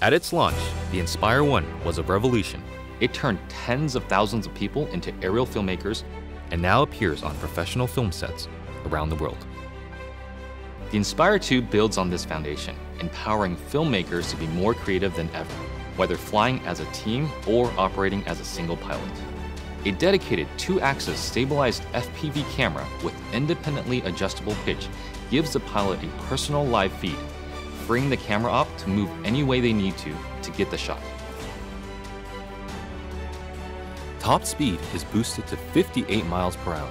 At its launch, the Inspire 1 was a revolution. It turned tens of thousands of people into aerial filmmakers and now appears on professional film sets around the world. The Inspire 2 builds on this foundation, empowering filmmakers to be more creative than ever, whether flying as a team or operating as a single pilot. A dedicated 2-axis stabilized FPV camera with independently adjustable pitch gives the pilot a personal live feed, freeing the camera op to move any way they need to get the shot. Top speed is boosted to 58 miles per hour,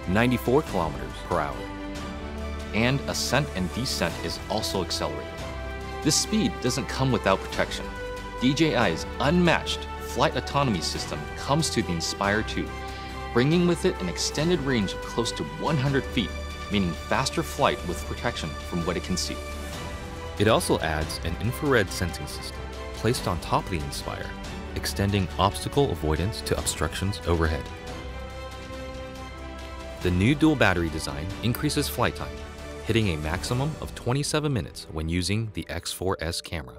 94 kilometers per hour. And ascent and descent is also accelerated. This speed doesn't come without protection. DJI's unmatched flight autonomy system comes to the Inspire 2, bringing with it an extended range of close to 100 feet, meaning faster flight with protection from what it can see. It also adds an infrared sensing system placed on top of the Inspire, extending obstacle avoidance to obstructions overhead. The new dual battery design increases flight time, hitting a maximum of 27 minutes when using the X4S camera,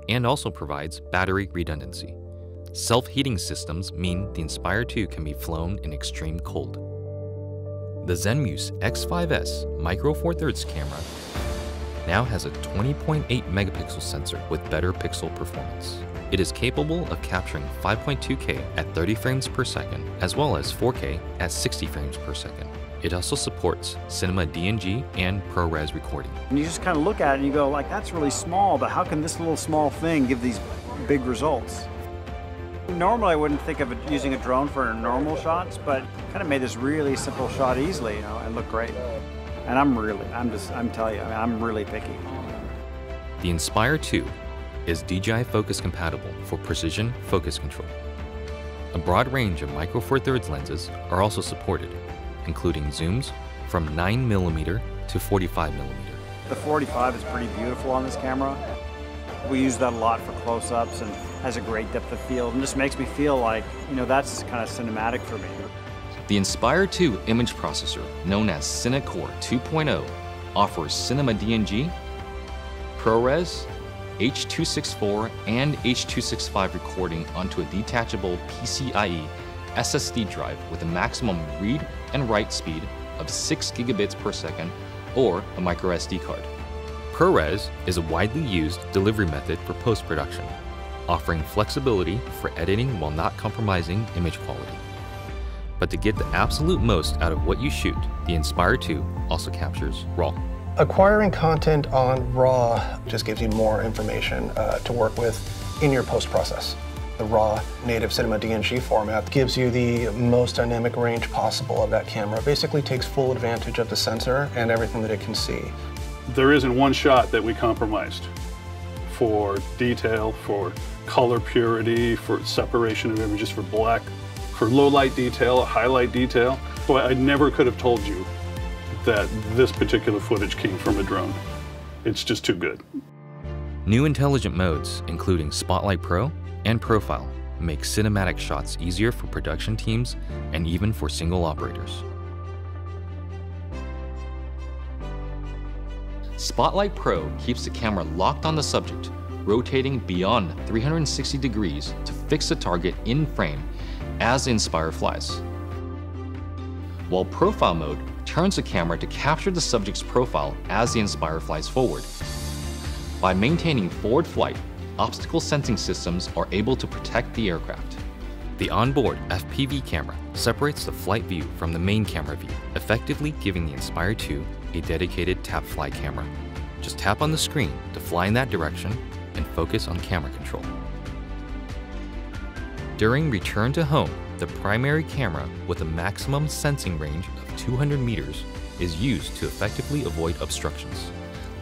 and also provides battery redundancy. Self-heating systems mean the Inspire 2 can be flown in extreme cold. The Zenmuse X5S Micro Four Thirds camera now has a 20.8 megapixel sensor with better pixel performance. It is capable of capturing 5.2K at 30 frames per second, as well as 4K at 60 frames per second. It also supports Cinema DNG and ProRes recording. And you just kind of look at it and you go, like, that's really small, but how can this little small thing give these big results? Normally I wouldn't think of using a drone for normal shots, but kind of made this really simple shot easily, and look great. And I'm telling you, I'm really picky. The Inspire 2 is DJI Focus compatible for precision focus control. A broad range of Micro Four Thirds lenses are also supported, including zooms from 9mm to 45mm. The 45 is pretty beautiful on this camera. We use that a lot for close-ups and has a great depth of field and just makes me feel like, that's kind of cinematic for me. The Inspire 2 image processor, known as CineCore 2.0, offers Cinema DNG, ProRes, H.264 and H.265 recording onto a detachable PCIe SSD drive with a maximum read and write speed of 6 gigabits per second or a micro SD card. ProRes is a widely used delivery method for post-production, offering flexibility for editing while not compromising image quality. But to get the absolute most out of what you shoot, the Inspire 2 also captures RAW. Acquiring content on RAW just gives you more information to work with in your post-process. The RAW native Cinema DNG format gives you the most dynamic range possible of that camera. It basically takes full advantage of the sensor and everything that it can see. There isn't one shot that we compromised for detail, for color purity, for separation of images, for black, for low light detail, highlight detail. Boy, I never could have told you that this particular footage came from a drone. It's just too good. New intelligent modes, including Spotlight Pro and Profile, make cinematic shots easier for production teams and even for single operators. Spotlight Pro keeps the camera locked on the subject, rotating beyond 360 degrees to fix the target in frame as the Inspire flies. While Profile mode turns the camera to capture the subject's profile as the Inspire flies forward. By maintaining forward flight, obstacle sensing systems are able to protect the aircraft. The onboard FPV camera separates the flight view from the main camera view, effectively giving the Inspire 2 a dedicated tap fly camera. Just tap on the screen to fly in that direction and focus on camera control. During return to home, the primary camera with a maximum sensing range of 200 meters is used to effectively avoid obstructions.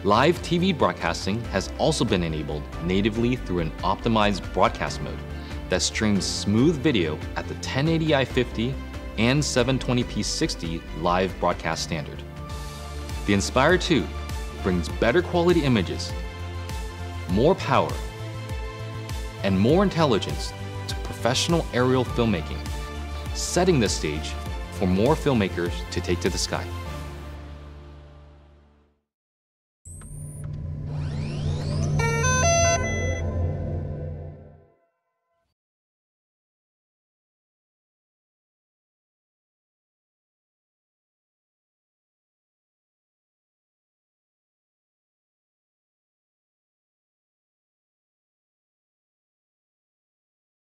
Live TV broadcasting has also been enabled natively through an optimized broadcast mode that streams smooth video at the 1080i50 and 720p 60 live broadcast standard. The Inspire 2 brings better quality images, more power, and more intelligence to professional aerial filmmaking, setting the stage for more filmmakers to take to the sky.